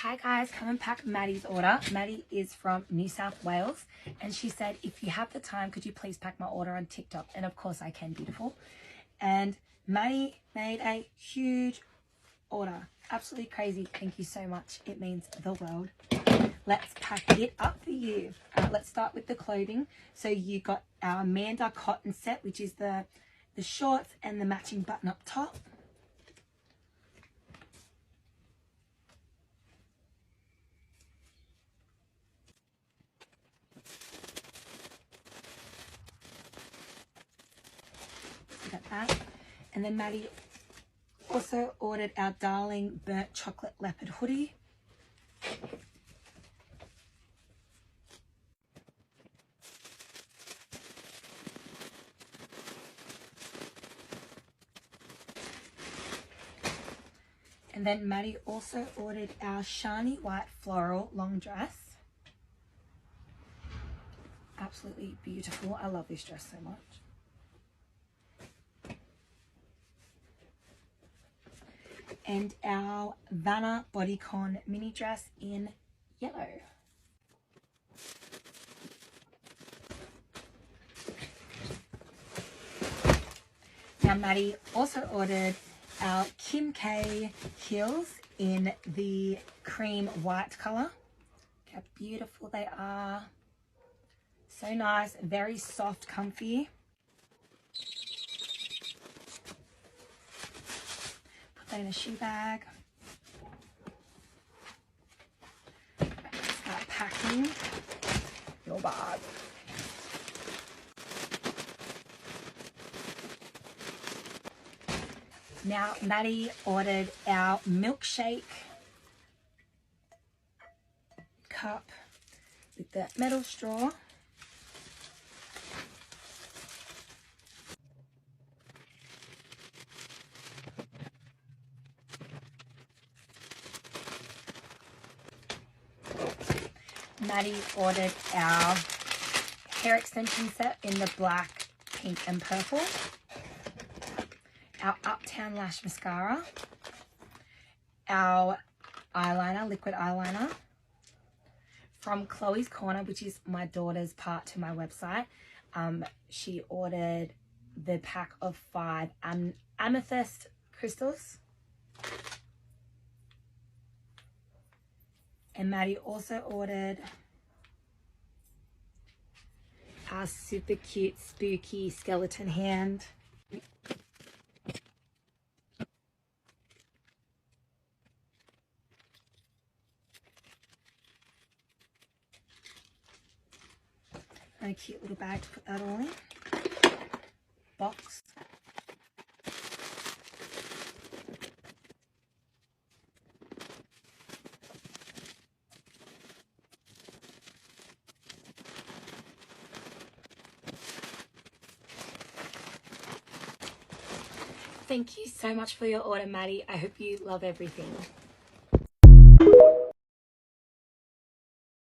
Hi guys, come and pack Maddie's order. Maddie is from New South Wales and she said, if you have the time, could you please pack my order on TikTok? And of course I can, beautiful. And Maddie made a huge order. Absolutely crazy. Thank you so much. It means the world. Let's pack it up for you. Let's start with the clothing. So you got our Amanda cotton set, which is the shorts and the matching button up top. Got that. And then Maddie also ordered our darling burnt chocolate leopard hoodie. And then Maddie also ordered our shiny white floral long dress. Absolutely beautiful. I love this dress so much. And our Vanna bodycon mini dress in yellow. Now Maddie also ordered our Kim K heels in the cream white colour. Look how beautiful they are. So nice, very soft, comfy. Put that in a shoe bag. Start packing your bag. Now Maddie ordered our milkshake cup with the metal straw. Maddie ordered our hair extension set in the black, pink and purple. Our Uptown Lash Mascara. Our eyeliner, liquid eyeliner. From Chloe's Corner, which is my daughter's part to my website. She ordered the pack of 5 amethyst crystals. And Maddie also ordered our super cute, spooky skeleton hand. And a cute little bag to put that all in. Box. Thank you so much for your order, Maddie. I hope you love everything.